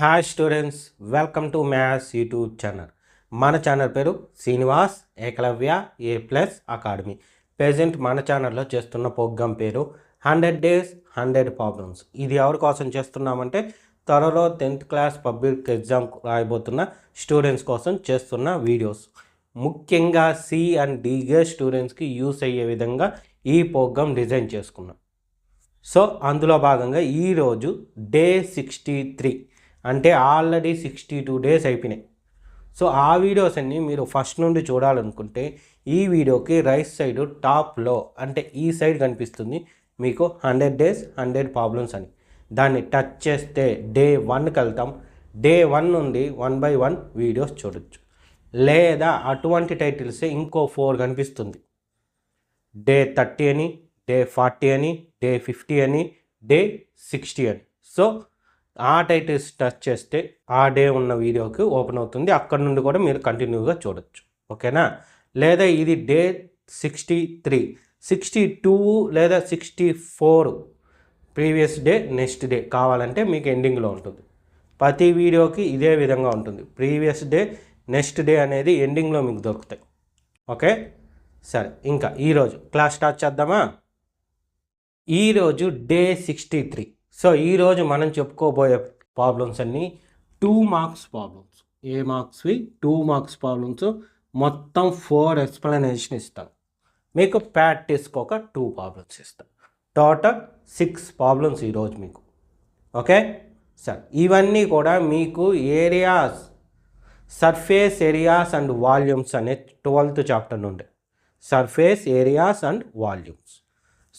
Hi students, welcome to maths YouTube channel. మన channel పేరు శ్రీనివాస్ ఏకలవ్య ఏ plus academy. Present మన ఛానల్లో చేస్తున్న ప్రోగ్రామ్ పేరు 100 days 100 problems. ఇది ఎవరి కోసం చేస్తున్నామంటే త్వరలో 10th క్లాస్ పబ్లిక్ ఎగ్జామ్ రాయబోతున్న స్టూడెంట్స్ కోసం చేస్తున్న వీడియోస్. ముఖ్యంగా సి అండ్ డి గ్రేడ్ స్టూడెంట్స్కి యూస్ అయ్యే విధంగా ఈ ప్రోగ్రామ్ డిజైన్ చేసుకున్నాం. సో అందులో భాగంగా ఈరోజు డే 63 అంటే ఆల్రెడీ 62 days అయిపోయినాయి. సో ఆ వీడియోస్ అన్నీ మీరు ఫస్ట్ నుండి చూడాలనుకుంటే ఈ వీడియోకి రైట్ సైడ్ టాప్లో అంటే ఈ సైడ్ కనిపిస్తుంది మీకు 100 days 100 problems అని. దాన్ని టచ్ చేస్తే డే 1కి వెళ్తాం. డే 1 నుండి 1 by 1 వీడియోస్ చూడొచ్చు. లేదా అటువంటి టైటిల్సే ఇంకో 4 కనిపిస్తుంది. డే 30 అని, డే 40 అని, డే 50 అని, డే 60 అని. సో ఆ టైటిల్స్ టచ్ చేస్తే ఆ డే ఉన్న వీడియోకి ఓపెన్ అవుతుంది. అక్కడ నుండి కూడా మీరు కంటిన్యూగా చూడొచ్చు. ఓకేనా? లేదా ఇది డే 63, 62 లేదా 64 ప్రీవియస్ డే నెక్స్ట్ డే కావాలంటే మీకు ఎండింగ్లో ఉంటుంది. ప్రతి వీడియోకి ఇదే విధంగా ఉంటుంది. ప్రీవియస్ డే నెక్స్ట్ డే అనేది ఎండింగ్లో మీకు దొరుకుతాయి. ఓకే, సరే. ఇంకా ఈరోజు క్లాస్ స్టార్ట్ చేద్దామా? ఈరోజు డే 63. సో ఈరోజు మనం చెప్పుకోబోయే ప్రాబ్లమ్స్ అన్నీ 2 marks ప్రాబ్లమ్స్. ఏ మార్క్స్వి? 2 marks ప్రాబ్లమ్స్. మొత్తం 4 ఎక్స్ప్లెనేషన్ ఇస్తాను. మీకు ప్రాక్టీస్కి ఒక 2 ప్రాబ్లమ్స్ ఇస్తాను. టోటల్ 6 ప్రాబ్లమ్స్ ఈరోజు మీకు. ఓకే, సరే. ఇవన్నీ కూడా మీకు areas, surface areas and volumes అనే 12th చాప్టర్ నుండి. Surface areas and volumes.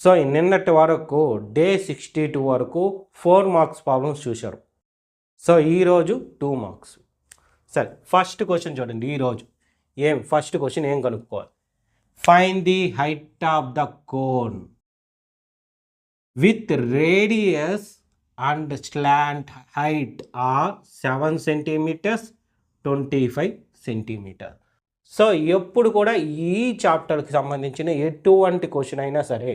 So నిన్నటి వరకు డే 62 వరకు 4 marks ప్రాబ్లమ్స్ చూశారు. సో ఈరోజు 2 marks. సరే, ఫస్ట్ క్వశ్చన్ చూడండి. ఈరోజు ఫస్ట్ క్వశ్చన్ ఏం కనుక్కోవాలి? Find the height of the cone with radius and slant height are 7 centimeters 25 centimeters. So ఎప్పుడు కూడా ఈ చాప్టర్కి సంబంధించిన ఎటువంటి క్వశ్చన్ అయినా సరే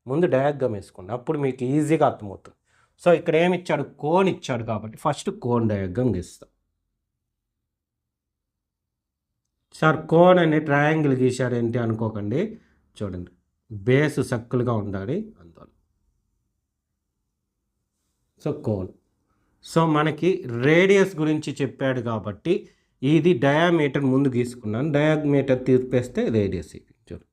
ముందు డయాగ్రామ్ వేసుకోండి, అప్పుడు మీకు ఈజీగా అర్థమవుతుంది. సో ఇక్కడ ఏమి ఇచ్చాడు? కోన్ ఇచ్చాడు కాబట్టి ఫస్ట్ కోన్ డయాగ్రామ్ గీస్తాం. సార్ కోన్ అనే ట్రయాంగిల్ గీశాడు ఏంటి అనుకోకండి. చూడండి, బేస్ సర్కిల్గా ఉండాలి అందువల్ల. So cone. సో మనకి రేడియస్ గురించి చెప్పాడు కాబట్టి ఇది డయామీటర్ ముందు గీసుకున్నాను. డయామీటర్ తీర్పేస్తే రేడియస్ ఇది. చూడండి.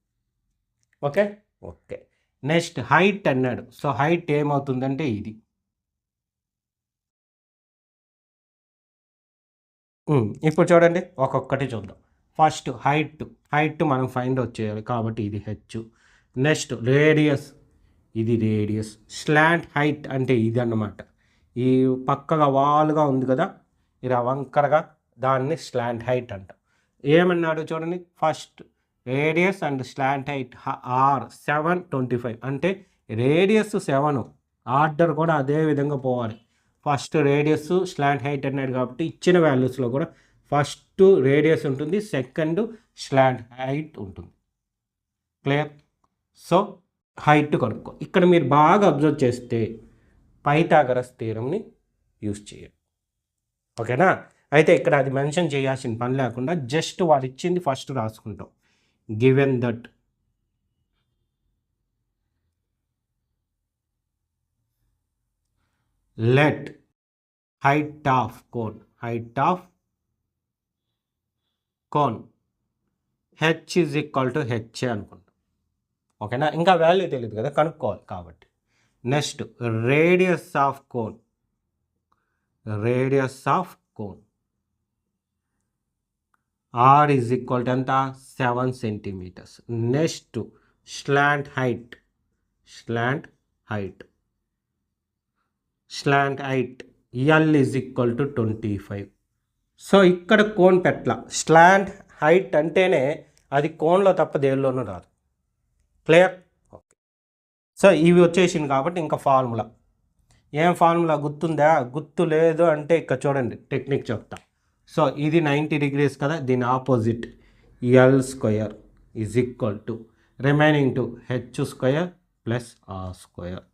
Okay okay. నెక్స్ట్ హైట్ అన్నాడు. సో హైట్ ఏమవుతుందంటే ఇది. ఇప్పుడు చూడండి, ఒక్కొక్కటి చూద్దాం. ఫస్ట్ హైట్ మనం ఫైండ్ అవుట్ చేయాలి కాబట్టి ఇది హెచ్. నెక్స్ట్ రేడియస్, ఇది రేడియస్. స్లాంట్ హైట్ అంటే ఇది అన్నమాట. ఈ పక్కగా వాలుగా ఉంది కదా, ఇలా వంకరగా, దాన్ని స్లాంట్ హైట్ అంట. ఏమన్నాడు చూడండి, first radius and slant height are 725 అంటే రేడియస్ 7, ఆర్డర్ కూడా అదే విధంగా పోవాలి. ఫస్ట్ రేడియస్ స్లాంట్ హైట్ అన్నాడు కాబట్టి ఇచ్చిన వాల్యూస్లో కూడా ఫస్ట్ రేడియస్ ఉంటుంది, సెకండ్ స్లాంట్ హైట్ ఉంటుంది. క్లియర్? సో హైట్ కనుక్కో. ఇక్కడ మీరు బాగా అబ్జర్వ్ చేస్తే పైథాగరస్ థీరంని యూజ్ చేయాలి. ఓకేనా? అయితే ఇక్కడ అది మెన్షన్ చేయాల్సిన పని లేకుండా జస్ట్ వాళ్ళు ఇచ్చింది ఫస్ట్ రాసుకుంటాం. Given that let height of cone H is equal to H అనుకుంటాం. ఓకేనా? ఇంకా వాల్యూ తెలియదు కదా, కనుక్కోవాలి కాబట్టి. Next radius of cone R is equal to ఎంత? 7 centimeters. Next slant height L is equal to 25. So ఇక్కడ కోన్ పెట్ల. స్లాంట్ హైట్ అంటేనే అది కోన్లో తప్ప దేనిలోనూ రాదు. క్లియర్? ఓకే. సో ఇవి వచ్చేసింది కాబట్టి ఇంకా ఫార్ములా. ఏం ఫార్ములా గుర్తుందా? గుర్తు లేదు అంటే ఇక్కడ చూడండి, టెక్నిక్ చెప్తా. సో ఇది 90 degrees కదా, దీని opposite L square is equal to remaining two H square plus R square.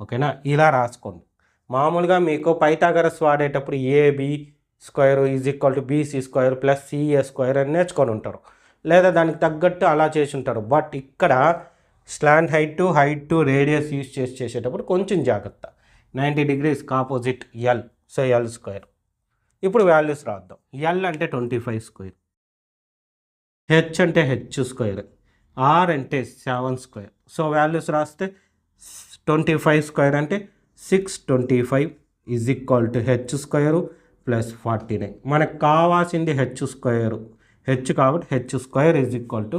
ఓకేనా? ఇలా రాసుకోండి. మామూలుగా మీకు పైథాగరస్ వాడేటప్పుడు AB square is equal to BC square plus CA square అని నేర్చుకొని ఉంటారు, లేదా దానికి తగ్గట్టు అలా చేసి ఉంటారు. బట్ ఇక్కడ slant height to radius use చేసేటప్పుడు కొంచెం జాగ్రత్త. 90 degrees opposite L, so L square. ఇప్పుడు వాల్యూస్ రాద్దాం. ఎల్ అంటే 25 స్క్వేర్, హెచ్ అంటే హెచ్ స్క్వేర్, ఆర్ అంటే 7 స్క్వేర్. సో వాల్యూస్ రాస్తే 25 స్క్వేర్ అంటే 625 is equal to H square plus 49. మనకు కావాల్సింది హెచ్ స్క్వేరు, హెచ్ కాబట్టి H square is equal to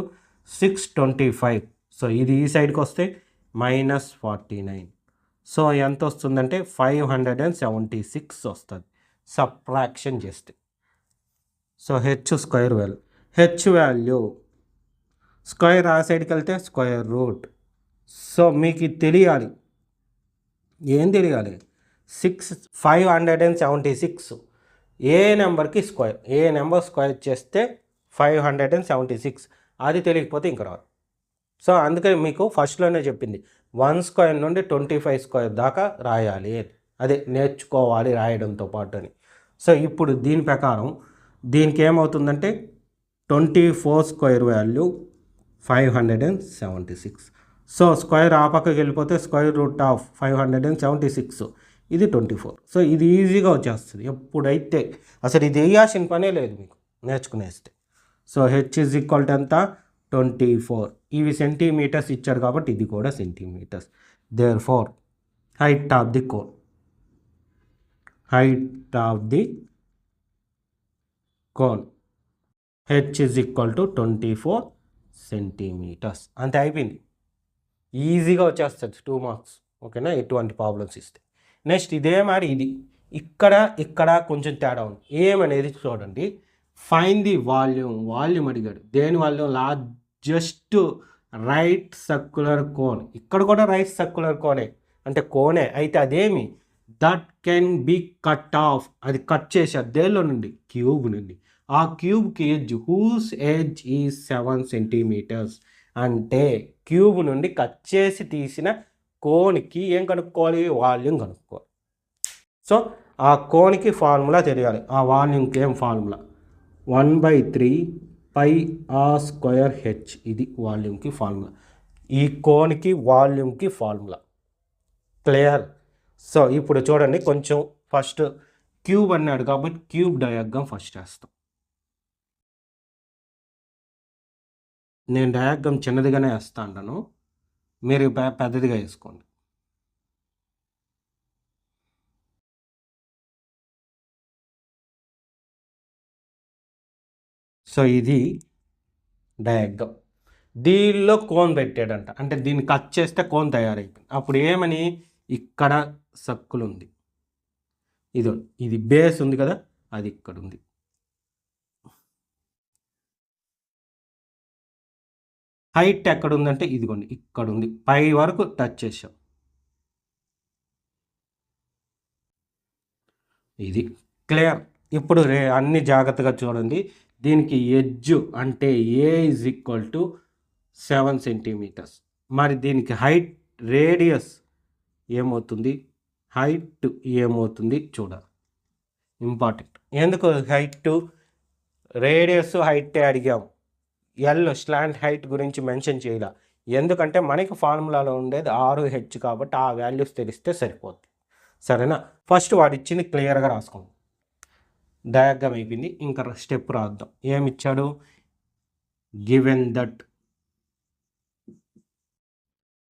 625. So ఇది ఈ సైడ్కి వస్తే -49. సో ఎంత వస్తుందంటే 576 వస్తుంది సబ్ట్రాక్షన్ చేస్తే. So H square value, H value square ఆ సైడ్కి వెళ్తే స్క్వేర్ రూట్. సో మీకు ఇది తెలియాలి. ఏం తెలియాలి? 576 ఏ నెంబర్కి స్క్వేర్, ఏ నెంబర్ స్క్వేర్ చేస్తే 576, అది తెలియకపోతే ఇంక రాదు. సో అందుకని మీకు ఫస్ట్లోనే చెప్పింది 1 స్క్వేర్ నుండి 25 స్క్వేర్ దాకా రాయాలి, అదే నేర్చుకోవాలి రాయడంతో పాటు అని. సో ఇప్పుడు దీని ప్రకారం దీనికి ఏమవుతుందంటే 24 స్క్వేర్ వాల్యూ 576. సో స్క్వేర్ ఆ పక్కకి వెళ్ళిపోతే స్క్వేర్ రూట్ ఆఫ్ 576, ఇది 24. సో ఇది ఈజీగా వచ్చేస్తుంది ఎప్పుడైతే, అసలు ఇది వేయాల్సిన పనే లేదు మీకు నేర్చుకునేస్తే. So H is equal to ఎంత? 24. ఇవి సెంటీమీటర్స్ ఇచ్చారు కాబట్టి ఇది కూడా centimetres. Therefore height of the cone, height of the cone H is equal to 24 centimetres. అంతే, అయిపోయింది. ఈజీగా వచ్చేస్తుంది 2 మార్క్స్. ఓకేనా, ఎటువంటి ప్రాబ్లమ్స్ ఇస్తే. నెక్స్ట్ ఇదే మరి ఇది ఇక్కడ కొంచెం తేడా ఉంది. ఏమనేది చూడండి. ఫైండ్ ది వాల్యూమ్ అడిగాడు. దేని volume? Largest right circular cone. ఇక్కడ కూడా రైట్ సర్క్యులర్ కోనే, అంటే కోనే అయితే అదేమి that can be cut off, అది కట్ చేశారు దేనిలో నుండి? క్యూబ్ నుండి. ఆ క్యూబ్కి ఎడ్జ్ హూస్ ఎడ్జ్ ఈ 7 సెంటీమీటర్స్. అంటే క్యూబ్ నుండి కట్ చేసి తీసిన కోన్కి ఏం కనుక్కోవాలి? వాల్యూమ్ కనుక్కోవాలి. సో ఆ కోన్కి ఫార్ములా తెలియాలి. ఆ వాల్యూమ్కి ఏం ఫార్ములా? 1/3 πr² H. ఇది వాల్యూమ్కి ఫార్ములా, ఈ కోన్కి వాల్యూమ్కి ఫార్ములా. క్లియర్? సో ఇప్పుడు చూడండి, కొంచెం ఫస్ట్ క్యూబ్ అన్నాడు కాబట్టి క్యూబ్ డయాగ్రామ్ ఫస్ట్ వేస్తాం. నేను డయాగ్రామ్ చిన్నదిగానే వేస్తా అంటాను, మీరు పెద్దదిగా వేసుకోండి. సో ఇది డయాగ్రామ్. దీనిలో కోన్ పెట్టాడంట, అంటే దీన్ని కట్ చేస్తే కోన్ తయారైపోయింది. అప్పుడు ఏమని? ఇక్కడ సర్కిల్ ఉంది, ఇది బేస్ ఉంది కదా, అది ఇక్కడ ఉంది. హైట్ ఎక్కడ ఉందంటే ఇదిగోండి ఇక్కడ ఉంది, పై వరకు టచ్ చేసాం. ఇది క్లియర్. ఇప్పుడు అన్ని జాగ్రత్తగా చూడండి. దీనికి ఎడ్జ్ అంటే ఏ ఈజ్ ఈక్వల్ టు 7 సెంటీమీటర్స్. మరి దీనికి హైట్ రేడియస్ ఏమవుతుంది? హైట్ ఏమవుతుంది చూడాలి, ఇంపార్టెంట్. ఎందుకు హైట్ రేడియస్ హైట్ అడిగాము, ఎల్ స్లాంట్ హైట్ గురించి మెన్షన్ చేయాల. ఎందుకంటే మనకి ఫార్ములాలో ఉండేది 6h కాబట్టి ఆ వాల్యూస్ తెలిస్తే సరిపోద్ది. సరేనా? ఫస్ట్ వాడు ఇచ్చింది క్లియర్గా రాసుకోండి. డయాగ్రామ్ అయిపోయింది, ఇంకా స్టెప్ రాద్దాం. ఏమిచ్చాడు? Given that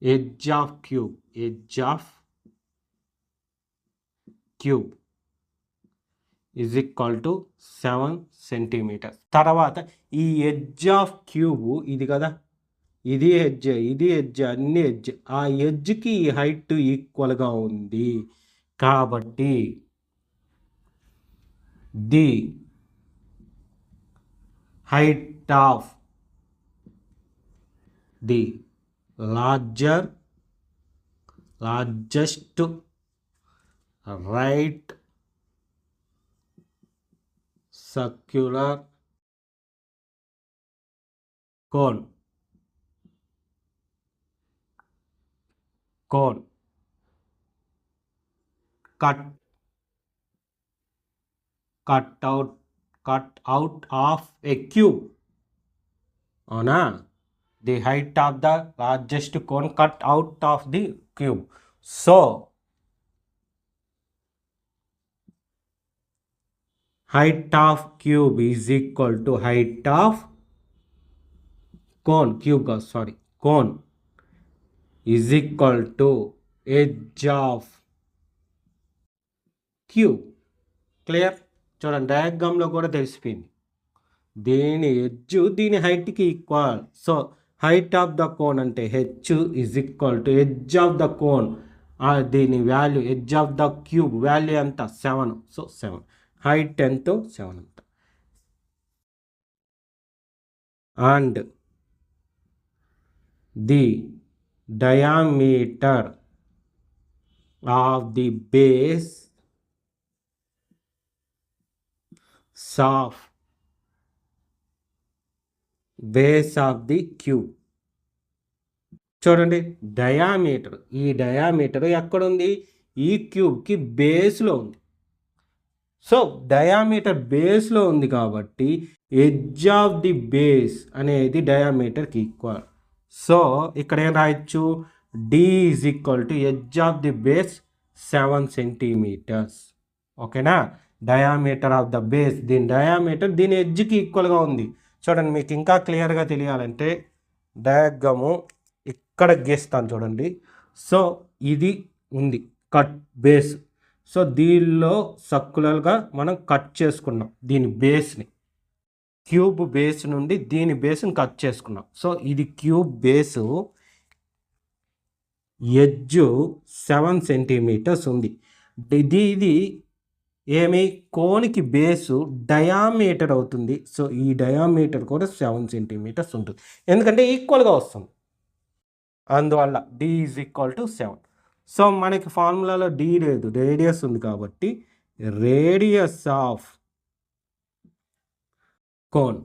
edge of cube is equal to 7 centimetres. తర్వాత ఈ ఎడ్జ్ ఆఫ్ క్యూబ్ ఇది కదా, ఇది ఎడ్జ్ అన్ని ఎడ్జ్. ఆ ఎడ్జ్కి ఈ హైట్ ఈక్వల్గా ఉంది కాబట్టి the height of the largest right circular cone cut out of a cube. అవునా? The height of the largest cone cut out of the cube. So height of cube is equal to height of cone. Cone is equal to edge of cube. Clear? చూడండి, డయాగ్రామ్లో కూడా తెలిసిపోయింది. దీని edge దీని హైట్కి equal. So height of the cone అంటే H is equal to edge of the cone. దీని value edge of the cube value ఎంత? 7. సో 7. హైట్ ఎంతో 7 అంత. And the diameter of the base of the cube. చూడండి, diameter, ఈ diameter ఎక్కడుంది? ఈ క్యూబ్కి బేస్లో ఉంది. సో డయామీటర్ బేస్లో ఉంది కాబట్టి ఎడ్జ్ ఆఫ్ ది బేస్ అనేది డయామీటర్కి ఈక్వల్. సో ఇక్కడ ఏం రాయొచ్చు? D is equal to edge of the base 7 centimetres. ఓకేనా? డయామీటర్ ఆఫ్ ద బేస్, దీని డయామీటర్ దీని ఎడ్జ్కి ఈక్వల్గా ఉంది. చూడండి, మీకు ఇంకా క్లియర్గా తెలియాలంటే డయాగ్రాము ఇక్కడ గీస్తాను చూడండి. సో ఇది ఉంది కట్ బేస్. సో దీనిలో సర్కులర్గా మనం కట్ చేసుకున్నాం దీని బేస్ని. క్యూబ్ బేస్ నుండి దీని బేస్ని కట్ చేసుకున్నాం. సో ఇది క్యూబ్ బేసు, ఎడ్జ్ 7 సెంటీమీటర్స్ ఉంది. ఇది ఏమి? కోన్కి బేసు డయామీటర్ అవుతుంది. సో ఈ డయామీటర్ కూడా 7 సెంటీమీటర్స్ ఉంటుంది, ఎందుకంటే ఈక్వల్గా వస్తుంది. అందువల్ల D is equal to 7. So మనకి ఫార్ములాలో డి లేదు, రేడియస్ ఉంది కాబట్టి radius of cone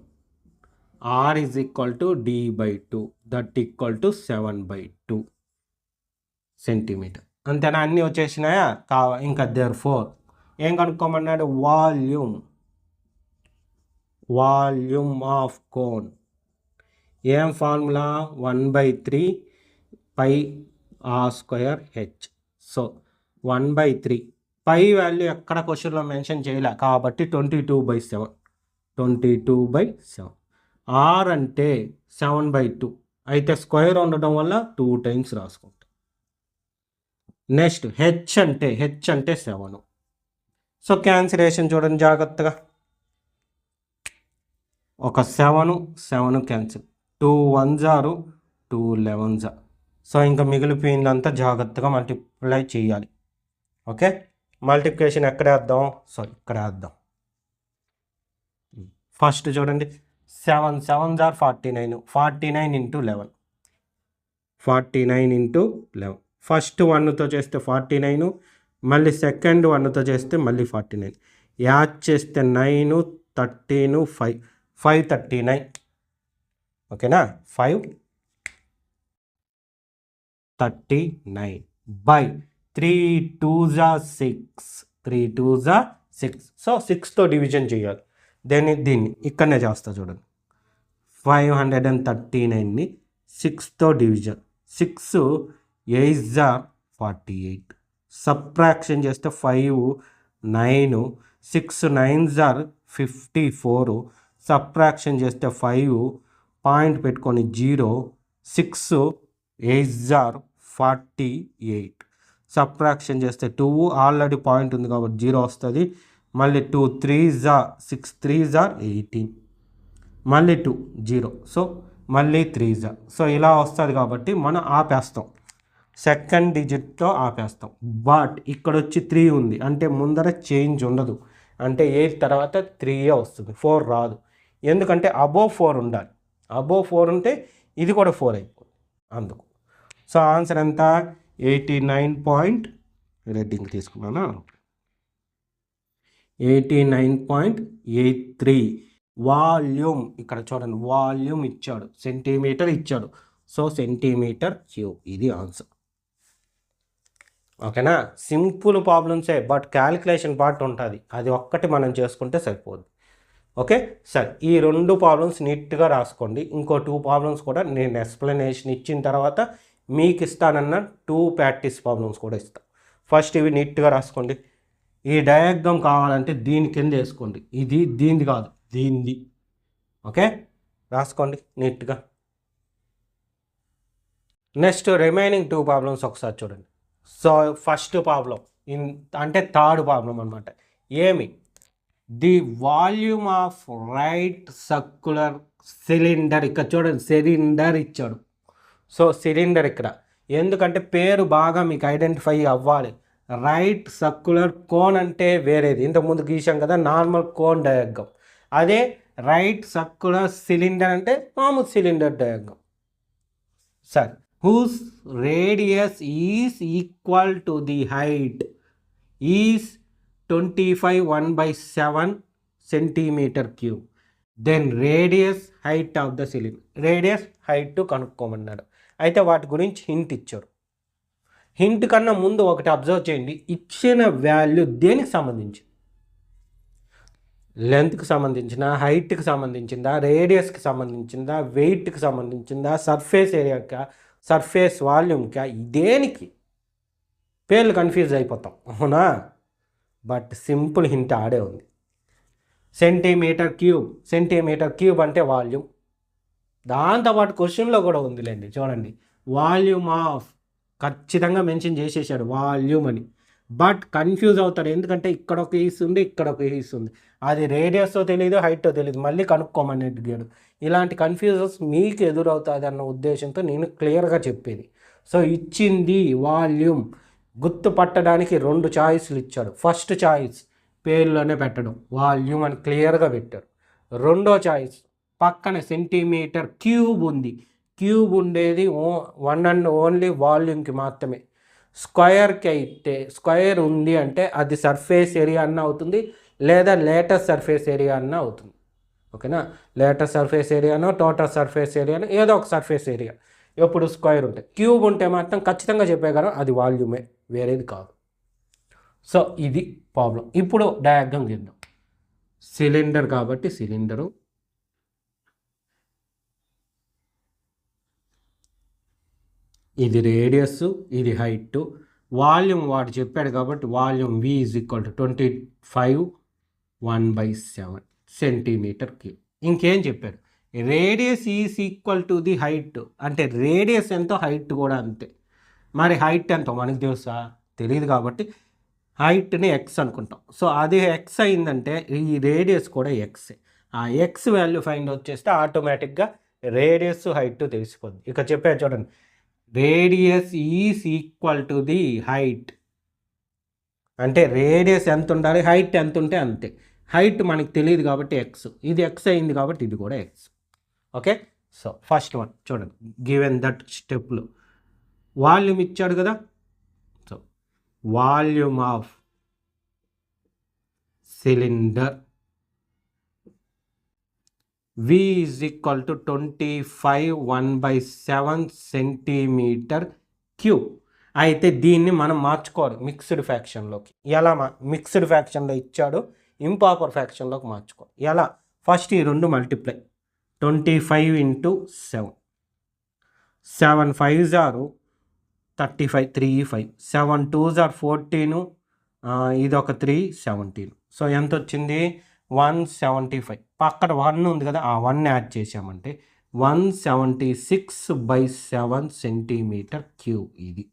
R is equal to d/2, that equal to 7/2 centimetre. అంతేనా? అన్నీ వచ్చేసినాయా? ఇంకా therefore ఏం కనుక్కోమన్నాడు? Volume of cone. ఏం ఫార్ములా? 1/3 పై r²h. సో 1/3 పై వాల్యూ ఎక్కడ క్వశ్చన్లో మెన్షన్ చేయలే కాబట్టి 22/7. 22/7. ఆర్ అంటే 7/2 అయితే స్క్వేర్ ఉండడం వల్ల 2 టైమ్స్ రాసుకుంటాం. నెక్స్ట్ హెచ్ అంటే 7. సో క్యాన్సిలేషన్ చూడండి జాగ్రత్తగా. ఒక 7 cancel, 2 1s are 2 11s. So ఇంకా మిగిలిపోయిందంతా జాగ్రత్తగా మల్టిప్లై చేయాలి. ఓకే, మల్టిప్లికేషన్ ఎక్కడ వేద్దాం? సో ఇక్కడ వేద్దాం. ఫస్ట్ చూడండి, 7 7s are 49. 49 into 11. 49 into 11. First 1తో చేస్తే 49, మళ్ళీ సెకండ్ 1తో చేస్తే మళ్ళీ 49. యాడ్ చేస్తే 9 13 5 539. ఓకేనా? 539 by 3 2s are 6. 3 2s are 6. So 6తో డివిజన్ చేయాలి. దీన్ని ఇక్కడనే చేస్తా చూడండి. 539ని 6తో డివిజన్. 6 8s are 48. సబ్ట్రాక్షన్ చేస్తే 5 9, 6 9s are 54. సబ్ట్రాక్షన్ చేస్తే 5 పాయింట్ పెట్టుకొని 0, 6 8s are 48. సబ్ట్రాక్షన్ చేస్తే 2 ఆల్రెడీ పాయింట్ ఉంది కాబట్టి 0 వస్తుంది. మళ్ళీ 2 3s are 6 3s are 18. మళ్ళీ 2 0. సో మళ్ళీ 3s are. సో ఇలా వస్తుంది కాబట్టి మనం ఆపేస్తాం, సెకండ్ డిజిట్తో ఆపేస్తాం. బట్ ఇక్కడ వచ్చి 3 ఉంది అంటే ముందర చేంజ్ ఉండదు, అంటే 8 తర్వాత 3 వస్తుంది, 4 రాదు. ఎందుకంటే అబోవ్ 4 ఉండాలి. అబోవ్ 4 ఉంటే ఇది కూడా 4 అయిపోతుంది అందుకు. సో ఆన్సర్ ఎంత? 89. రేటింగ్ తీసుకున్నాను, 89.83. వాల్యూమ్ ఇక్కడ చూడండి, వాల్యూమ్ ఇచ్చాడు, సెంటీమీటర్ ఇచ్చాడు. సో సెంటీమీటర్ క్యూబ్, ఇది ఆన్సర్. ఓకేనా, సింపుల్ ప్రాబ్లమ్సే, బట్ క్యాలిక్యులేషన్ పార్ట్ ఉంటుంది, అది ఒక్కటి మనం చేసుకుంటే సరిపోద్ది. ఓకే, సరే ఈ 2 ప్రాబ్లమ్స్ నీట్గా రాసుకోండి. ఇంకో 2 ప్రాబ్లమ్స్ కూడా నేను ఎక్స్ప్లెనేషన్ ఇచ్చిన తర్వాత మీకు ఇస్తానన్న 2 ప్రాక్టీస్ ప్రాబ్లమ్స్ కూడా ఇస్తాను. ఫస్ట్ ఇవి నీట్గా రాసుకోండి. ఈ డయాగ్రామ్ కావాలంటే దీని కింద వేసుకోండి, ఇది దీనిది కాదు, దీనిది. ఓకే, రాసుకోండి నీట్గా. నెక్స్ట్ రిమైనింగ్ 2 ప్రాబ్లమ్స్ ఒకసారి చూడండి. సో ఫస్ట్ ప్రాబ్లం అంటే థర్డ్ ప్రాబ్లం అనమాట. ఏమి, the volume of right circular cylinder, ఇక్కడ చూడండి సిలిండర్ ఇచ్చాడు. సో సిలిండర్ ఇక్కడ ఎందుకంటే పేరు బాగా మీకు ఐడెంటిఫై అవ్వాలి. రైట్ సర్క్యులర్ కోన్ అంటే వేరేది, ఇంతకుముందు గీసాం కదా నార్మల్ కోన్ డయాగ్రామ్. అదే రైట్ సర్క్యులర్ సిలిండర్ అంటే మామూలు సిలిండర్ డయాగ్రామ్. సరే, whose radius is equal to the height is 25 1/7 centimeter cube. Then radius height of the cylinder. Radius height కనుక్కోమన్నాడు. అయితే వాటి గురించి హింట్ ఇచ్చారు. హింట్ కన్నా ముందు ఒకటి అబ్జర్వ్ చేయండి, ఇచ్చిన వాల్యూ దేనికి సంబంధించి, లెంత్కి సంబంధించిన, హైట్కి సంబంధించిందా, రేడియస్కి సంబంధించిందా, వెయిట్కి సంబంధించిందా, సర్ఫేస్ ఏరియాకా, సర్ఫేస్ వాల్యూమ్కా, దేనికి పేర్లు కన్ఫ్యూజ్ అయిపోతాం, అవునా? బట్ సింపుల్ హింట్ ఆడే ఉంది. సెంటీమీటర్ క్యూబ్ అంటే వాల్యూమ్. దాంతోపాటు క్వశ్చన్లో కూడా ఉందిలేండి, చూడండి వాల్యూమ్ ఆఫ్ ఖచ్చితంగా మెన్షన్ చేసేసాడు వాల్యూమ్ అని. బట్ కన్ఫ్యూజ్ అవుతాడు, ఎందుకంటే ఇక్కడ ఒక ఈస్ ఉంది, ఇక్కడ ఒక ఈస్ ఉంది, అది రేడియస్తో తెలియదు, హైట్తో తెలియదు, మళ్ళీ కనుక్కోమని అడిగాడు. ఇలాంటి కన్ఫ్యూజన్స్ మీకు ఎదురవుతుంది అన్న ఉద్దేశంతో నేను క్లియర్గా చెప్పేది. సో ఇచ్చింది వాల్యూమ్, గుర్తుపట్టడానికి 2 చాయిస్లు ఇచ్చాడు. ఫస్ట్ చాయిస్ పేర్లోనే పెట్టడం, వాల్యూమ్ అని క్లియర్గా పెట్టాడు. రెండో చాయిస్ పక్కన సెంటీమీటర్ క్యూబ్ ఉంది, క్యూబ్ ఉండేది వన్ అండ్ ఓన్లీ వాల్యూమ్కి మాత్రమే. స్క్వేర్కి అయితే స్క్వేర్ ఉంది అంటే అది సర్ఫేస్ ఏరియా అన్న అవుతుంది, లేదా లేటెస్ట్ సర్ఫేస్ ఏరియా అన్న అవుతుంది. ఓకేనా, లేటెస్ట్ సర్ఫేస్ ఏరియానో టోటల్ సర్ఫేస్ ఏరియానో ఏదో ఒక సర్ఫేస్ ఏరియా ఎప్పుడు స్క్వేర్ ఉంటాయి. క్యూబ్ ఉంటే మాత్రం ఖచ్చితంగా చెప్పే కదా అది వాల్యూమే, వేరేది కాదు. సో ఇది ప్రాబ్లం. ఇప్పుడు డయాగ్రామ్ గీద్దాం. సిలిండర్ కాబట్టి సిలిండరు, ఇది రేడియస్, ఇది హైట్, వాల్యూమ్ వాడు చెప్పాడు కాబట్టి వాల్యూమ్ V = 25 1/7 సెంటీమీటర్ క్యూబ్. ఇంకేం చెప్పాడు, radius is equal to the height, అంటే రేడియస్ ఎంతో హైట్ కూడా అంతే. మరి హైట్ ఎంతో మనకు తెలుసా, తెలియదు కాబట్టి హైట్ని ఎక్స్ అనుకుంటాం. సో అది ఎక్స్ అయిందంటే ఈ రేడియస్ కూడా ఎక్స్. ఆ ఎక్స్ వాల్యూ ఫైండ్ అవుట్ చేస్తే ఆటోమేటిక్గా రేడియస్ హైట్ తెలిసిపోద్ది. ఇక చెప్పాడు చూడండి, radius is equal to the height, అంటే రేడియస్ ఎంత ఉండాలి, హైట్ ఎంత ఉంటే అంతే. హైట్ మనకి తెలియదు కాబట్టి ఎక్స్, ఇది ఎక్స్ అయింది కాబట్టి ఇది కూడా X. Okay, so first one చూడండి, గివెన్ దట్ స్టెప్లో వాల్యూమ్ ఇచ్చాడు కదా. So volume of cylinder V = 25 1/7 centimetre cube. అయితే దీన్ని మనం మార్చుకోవాలి మిక్స్డ్ ఫ్యాక్షన్లోకి. ఎలా మిక్స్డ్ ఫ్యాక్షన్లో ఇచ్చాడు, ఇంపాపర్ ఫ్యాక్షన్లోకి మార్చుకోవాలి. ఎలా, ఫస్ట్ ఈ 2 multiply, 25 × 7, 7 5s are 35, 3 5, 7 2s are 14, ఇది ఒక 3 17. సో ఎంత వచ్చింది, 175. పక్కన 1 ఉంది కదా, ఆ 1 యాడ్ చేసామంటే 176/7 సెంటీమీటర్ క్యూబ్ ఇది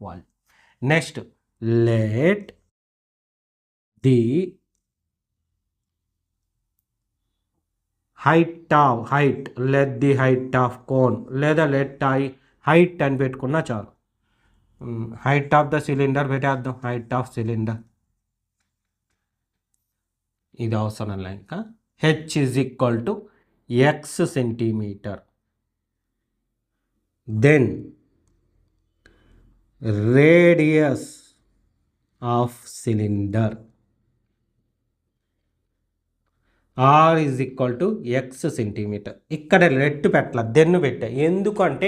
volume. Next let the let the height of cone, లేదా లెట్ హైట్ అని పెట్టుకున్నా చాలు. హైట్ ఆఫ్ ద సిలిండర్ పెట్టేద్దాం, హైట్ ఆఫ్ సిలిండర్ ఇది అవసరం ఇంకా. H = X centimetre. Then radius of cylinder R = X centimetre. ఇక్కడ రెట్టు పెట్టాల, దెన్ను పెట్టా, ఎందుకంటే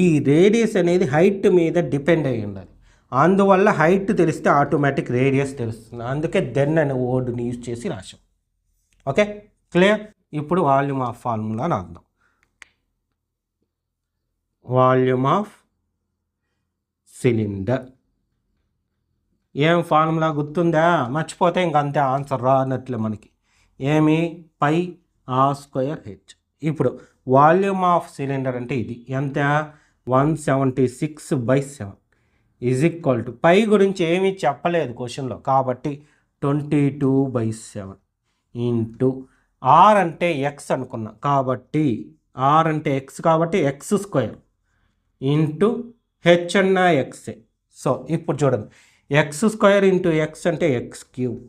ఈ రేడియస్ అనేది హైట్ మీద డిపెండ్ అయ్యి ఉండాలి. అందువల్ల హైట్ తెలిస్తే ఆటోమేటిక్ రేడియస్ తెలుస్తుంది. అందుకే దెన్ అనే వర్డ్ని యూజ్ చేసి రాసాం. Okay, clear. ఇప్పుడు వాల్యూమ్ ఆఫ్ ఫార్ములా రాద్దాం. వాల్యూమ్ ఆఫ్ సిలిండర్ ఏం ఫార్ములా గుర్తుందా? మర్చిపోతే ఇంకంతే, ఆన్సర్ రానట్లే మనకి. ఏమి? పై ఆర్ స్క్వేర్ హెచ్. ఇప్పుడు వాల్యూమ్ ఆఫ్ సిలిండర్ అంటే ఇది ఎంత? 176/7 ఈజ్ ఈక్వల్ టు, పై గురించి ఏమీ చెప్పలేదు క్వశ్చన్లో కాబట్టి 22/7 ఇంటూ ఆర్ అంటే ఎక్స్ అనుకున్నా కాబట్టి, ఆర్ అంటే ఎక్స్ కాబట్టి ఎక్స్ స్క్వేర్ ఇంటూ హెచ్ అన్న ఎక్సే. సో ఇప్పుడు చూడండి, ఎక్స్ స్క్వేర్ ఇంటూ ఎక్స్ అంటే ఎక్స్ క్యూబ్.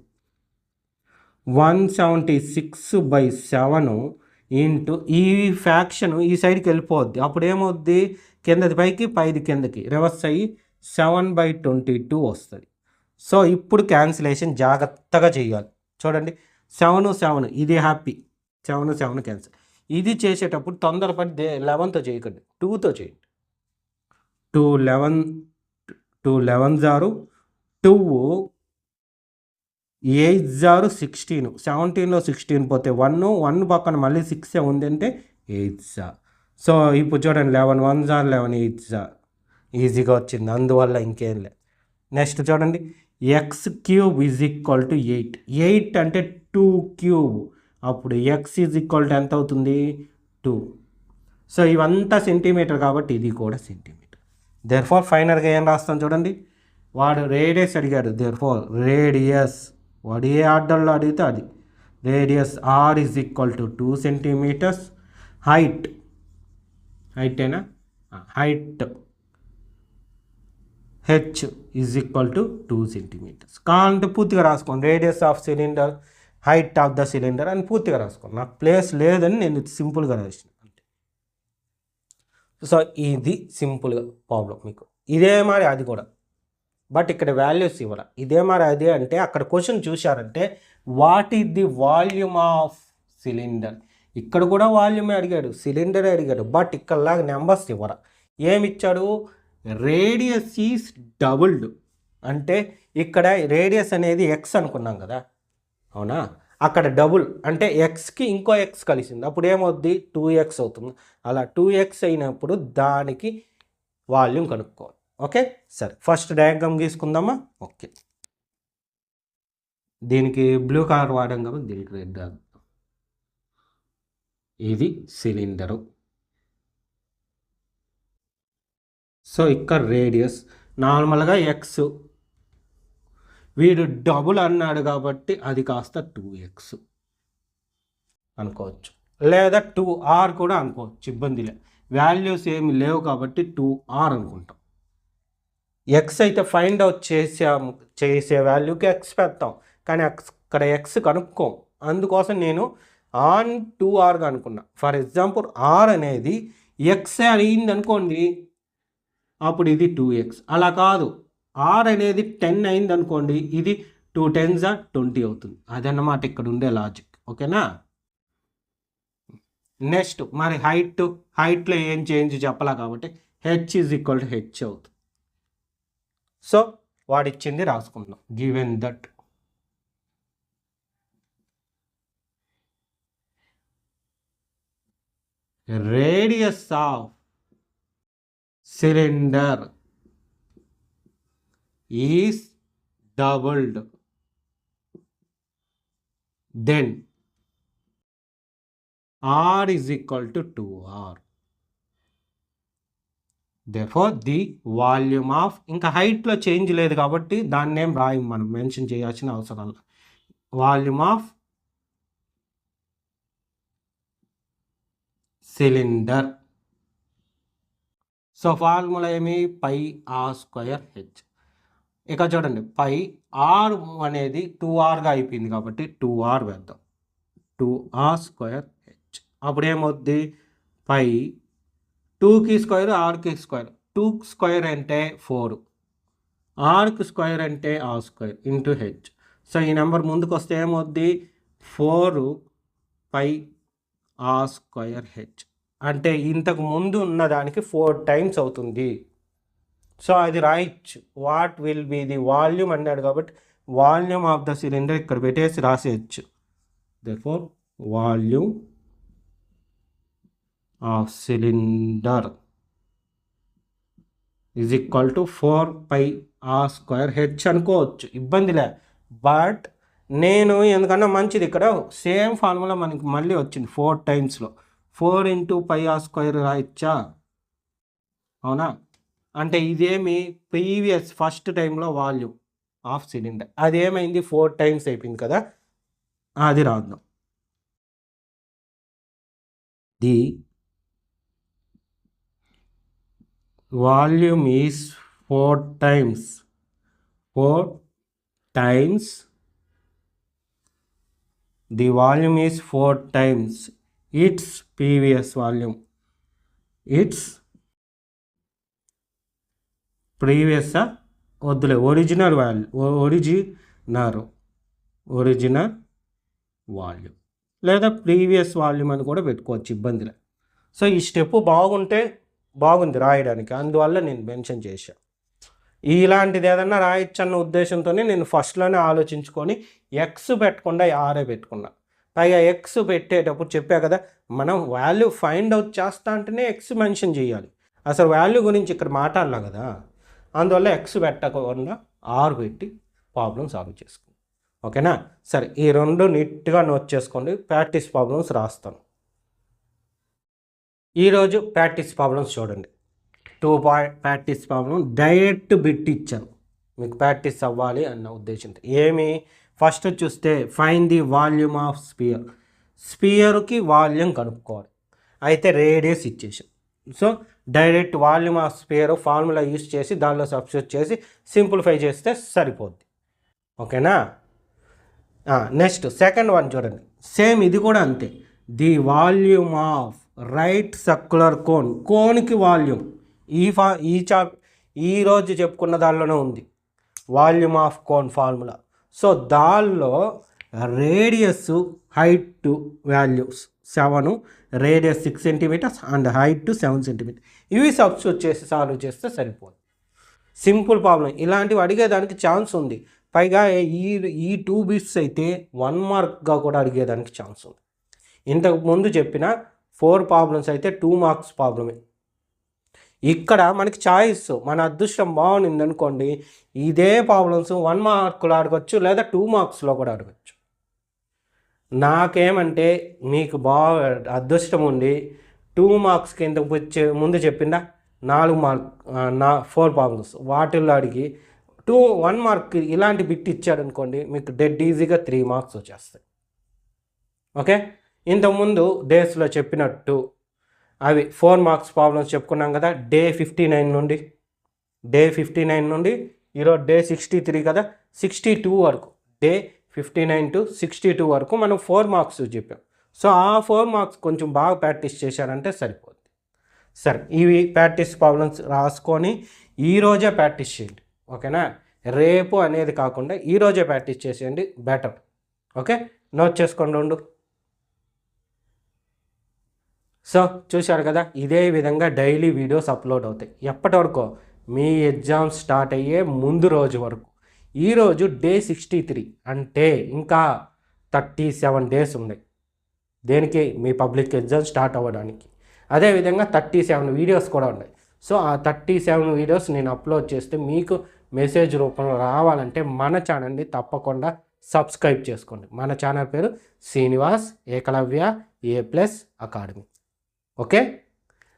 176/7 ఇంటూ ఈ ఫ్యాక్షన్ ఈ సైడ్కి వెళ్ళిపోద్ది. అప్పుడు ఏమవుద్ది? కిందది పైకి పైది కిందకి రివర్స్ అయ్యి 7/22 వస్తుంది. సో ఇప్పుడు క్యాన్సిలేషన్ జాగ్రత్తగా చేయాలి. చూడండి, 7 ఇది హ్యాపీ, 7 క్యాన్సిల్. ఇది చేసేటప్పుడు తొందరపడి 11తో చేయకండి, 2తో చేయండి. 2 11 2 8 16. 17లో 16 పోతే 1 పక్కన మళ్ళీ 6 ఉంది అంటే 8. సో ఇప్పుడు చూడండి, 11 1 11 8 ఈజీగా వచ్చింది, అందువల్ల ఇంకేం లేదు. నెక్స్ట్ చూడండి, X cube is equal to 8. 8 అంటే 2 క్యూబ్. అప్పుడు ఎక్స్ ఈజ్ ఈక్వల్ టు ఎంత అవుతుంది? 2. సో ఇవంతా సెంటీమీటర్ కాబట్టి ఇది కూడా సెంటీమీటర్. దేర్ఫోర్ ఫైనల్గా ఏం రాస్తాం చూడండి, వాడు రేడియస్ అడిగాడు, దేర్ఫోర్ రేడియస్, వాడు ఏ ఆర్డర్లో అడిగితే అది. Radius R is equal to 2 centimetres. Height అయినా height H is equal to 2 centimetres. కావాలంటే పూర్తిగా రాసుకోండి, radius of cylinder, height of the cylinder అని పూర్తిగా రాసుకోండి. నాకు ప్లేస్ లేదని నేను సింపుల్గా రాసిన అంతే. సో ఇది సింపుల్గా ప్రాబ్లం మీకు. ఇదే మరి అది కూడా, బట్ ఇక్కడ వాల్యూస్ ఇవ్వరా. ఇదే మరి అదే అంటే అక్కడ క్వశ్చన్ చూశారంటే what is the volume of cylinder, ఇక్కడ కూడా వాల్యూమే అడిగాడు, సిలిండరే అడిగాడు, బట్ ఇక్కడలాగా నెంబర్స్ ఇవ్వరా. ఏమిచ్చాడు? Radius is doubled. అంటే ఇక్కడ రేడియస్ అనేది ఎక్స్ అనుకున్నాం కదా, అవునా? అక్కడ డబుల్ అంటే ఎక్స్కి ఇంకో ఎక్స్ కలిసింది, అప్పుడు ఏమవుద్ది? 2x అవుతుంది. అలా 2x అయినప్పుడు దానికి వాల్యూమ్ కనుక్కోవాలి. ఓకే, సరే ఫస్ట్ డయాగ్రామ్ గీసుకుందామా? ఓకే, దీనికి బ్లూ కలర్ వాడాం కాబట్టి దీనికి రెడ్. ఇది సిలిండరు. సో ఇక్కడ రేడియస్ నార్మల్గా ఎక్స్, వీడు డబుల్ అన్నాడు కాబట్టి అది కాస్త 2x అనుకోవచ్చు, లేదా 2r కూడా అనుకోవచ్చు, ఇబ్బంది లేదు. వాల్యూస్ ఏమి లేవు కాబట్టి 2r అనుకుంటాం. ఎక్స్ అయితే ఫైండ్ అవుట్ చేసే వాల్యూకి ఎక్స్ పెడతాం, కానీ అక్కడ ఎక్స్ కనుక్కోం. అందుకోసం నేను ఆన్ 2rగా అనుకున్నా. ఫర్ ఎగ్జాంపుల్ ఆర్ అనేది ఎక్స్ అయింది అనుకోండి, అప్పుడు ఇది 2x. అలా కాదు, ఆర్ అనేది 10 అయింది అనుకోండి, ఇది 2 10s 20 అవుతుంది. అదన్నమాట ఇక్కడ ఉండే లాజిక్. ఓకేనా? నెక్స్ట్ మరి హైట్లో ఏం చేంజ్ చెప్పాలా కాబట్టి H is equal to H అవుతుంది. సో వాడిచ్చింది రాసుకుందాం. Given that radius of cylinder is doubled, then r is equal to 2r. therefore the volume of, ఇంకా హైట్లో చేంజ్ లేదు కాబట్టి దాన్ని ఏం రాయం, మనం మెన్షన్ చేయాల్సిన అవసరం లేదు. Volume of cylinder. So formula ఏమి? పై ఆర్ స్క్వేర్ హెచ్. ఇక చూడండి, పై ఆర్ అనేది 2rగా అయిపోయింది కాబట్టి 2r వేద్దాం. 2r square H. అప్పుడు ఏమవుద్ది? పై 2కి స్క్వేర్, ఆర్కి స్క్వేర్. 2 స్క్వేర్ అంటే 4, ఆర్కి స్క్వేర్ అంటే R square into H. So ఈ నెంబర్ ముందుకు వస్తే ఏమవుద్ది? 4 పై ఆర్ స్క్వేర్ హెచ్. అంటే ఇంతకు ముందు ఉన్నదానికి 4 టైమ్స్ అవుతుంది. సో అది రాయొచ్చు. What will be the volume అన్నాడు కాబట్టి వాల్యూమ్ ఆఫ్ ద సిలిండర్ ఇక్కడ పెట్టేసి రాసేయచ్చు. Therefore volume of cylinder is equal to 4πr²h అనుకోవచ్చు, ఇబ్బందిలే. బట్ నేను ఎందుకన్నా మంచిది, ఇక్కడ సేమ్ ఫార్ములా మనకి మళ్ళీ వచ్చింది 4 టైమ్స్లో. 4 × πr² రాయచ్చా? అవునా? అంటే ఇదేమి ప్రీవియస్ ఫస్ట్ టైంలో వాల్యూమ్ ఆఫ్ సిలిండర్, అదేమైంది 4 టైమ్స్ అయిపోయింది కదా, అది రాద్దాం. The volume is 4 times the volume is 4 times it's previous volume. It's previous వద్దులే, ఒరిజినల్ వాల్యూమ్ లేదా ప్రీవియస్ వాల్యూమ్ అని కూడా పెట్టుకోవచ్చు, ఇబ్బందిలే. సో ఈ స్టెప్ బాగుంది రాయడానికి, అందువల్ల నేను మెన్షన్ చేశాను. ఇలాంటిది ఏదన్నా రాయొచ్చు అన్న ఉద్దేశంతోనే నేను ఫస్ట్లోనే ఆలోచించుకొని ఎక్స్ పెట్టకుండా ఆరే పెట్టుకున్నా. పైగా ఎక్స్ పెట్టేటప్పుడు చెప్పా కదా, మనం వాల్యూ ఫైండ్ అవుట్ చేస్తా అంటేనే ఎక్స్ మెన్షన్ చేయాలి. అసలు వాల్యూ గురించి ఇక్కడ మాట్లాడలా కదా, అందువల్ల ఎక్స్ పెట్టకుండా ఆర్ పెట్టి ప్రాబ్లమ్ సాల్వ్ చేసుకుందాం. ఓకేనా? సరే, ఈ రెండు నీట్గా నోట్ చేసుకోండి. ప్రాక్టీస్ ప్రాబ్లమ్స్ రాస్తాను. ఈరోజు ప్రాక్టీస్ ప్రాబ్లమ్స్ చూడండి. 2 ప్రాక్టీస్ ప్రాబ్లం డైరెక్ట్ బిట్ ఇచ్చాను, మీకు ప్రాక్టీస్ అవ్వాలి అన్న ఉద్దేశంతో. ఏమి ఫస్ట్ చూస్తే ఫైండ్ ది వాల్యూమ్ ఆఫ్ స్పియర్కి వాల్యూమ్ కనుక్కోవాలి. అయితే రేడియస్ ఇచ్చేసాం. So direct volume of sphere formula use చేసి దానిలో సబ్స్టిట్యూట్ చేసి సింప్లిఫై చేస్తే సరిపోద్ది. ఓకేనా? నెక్స్ట్ సెకండ్ వన్ చూడండి. సేమ్ ఇది కూడా అంతే. The volume of right circular కోన్కి వాల్యూమ్. ఈరోజు చెప్పుకున్న దానిలోనే ఉంది volume of cone formula. So దానిలో radius height values 7, radius 6 centimetres and height 7 centimetre. ఇవి సబ్స్టిట్యూట్ చేసి సాల్వ్ చేస్తే సరిపోదు. Simple problem. ఇలాంటివి అడిగేదానికి ఛాన్స్ ఉంది. పైగా ఈ 2 బిట్స్ అయితే 1 మార్క్గా కూడా అడిగేదానికి ఛాన్స్ ఉంది. ఇంతకు ముందు చెప్పిన 4 ప్రాబ్లమ్స్ అయితే 2 మార్క్స్ ప్రాబ్లమే. ఇక్కడ మనకి చాయిస్, మన అదృష్టం బాగుంది అనుకోండి, ఇదే ప్రాబ్లమ్స్ 1 మార్కులో అడగచ్చు లేదా 2 మార్క్స్లో కూడా అడగచ్చు. నాకేమంటే మీకు బాగా అదృష్టం ఉండి 2 మార్క్స్ కింద ముందు చెప్పిందా 4 ప్రాబ్లమ్స్ వాటిల్లో అడిగి 1 మార్క్ ఇలాంటి బిట్ ఇచ్చాడు అనుకోండి, మీకు డెడ్ ఈజీగా 3 మార్క్స్ వచ్చేస్తాయి. ఓకే? ఇంతకుముందు డేస్లో చెప్పినట్టు అవి 4 మార్క్స్ ప్రాబ్లమ్స్ చెప్పుకున్నాం కదా. డే 59 నుండి ఈరోజు డే 63 కదా, 62 వరకు, డే 59 to 62 వరకు మనం 4 మార్క్స్ చెప్పాం. సో ఆ 4 మార్క్స్ కొంచెం బాగా ప్రాక్టీస్ చేశారంటే సరిపోద్ది. సరే, ఇవి ప్రాక్టీస్ ప్రాబ్లమ్స్ రాసుకొని ఈరోజే ప్రాక్టీస్ చేయండి. ఓకేనా? రేపు అనేది కాకుండా ఈరోజే ప్రాక్టీస్ చేసేయండి, బెటర్. ఓకే, నోట్ చేసుకోండి ఉండు. సో చూశారు కదా, ఇదే విధంగా డైలీ వీడియోస్ అప్లోడ్ అవుతాయి. ఎప్పటి వరకు? మీ ఎగ్జామ్స్ స్టార్ట్ అయ్యే ముందు రోజు వరకు. ఈరోజు డే 63 అంటే ఇంకా 37 డేస్ ఉన్నాయి. దేనికి? మీ పబ్లిక్ ఎగ్జామ్ స్టార్ట్ అవ్వడానికి. అదేవిధంగా 37 వీడియోస్ కూడా ఉన్నాయి. సో ఆ 37 వీడియోస్ నేను అప్లోడ్ చేస్తే మీకు మెసేజ్ రూపంలో రావాలంటే మన ఛానల్ని తప్పకుండా సబ్స్క్రైబ్ చేసుకోండి. మన ఛానల్ పేరు Srinivas Ekalavya A+ academy. Okay?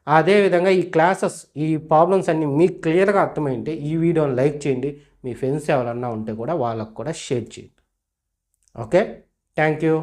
అదేవిధంగా ఈ క్లాసెస్, ఈ ప్రాబ్లమ్స్ అన్నీ మీకు క్లియర్గా అర్థమైంటే ఈ వీడియోని లైక్ చేయండి. మీ ఫ్రెండ్స్ ఎవరన్నా ఉంటే కూడా వాళ్ళకు కూడా షేర్ చేయండి. Okay, thank you.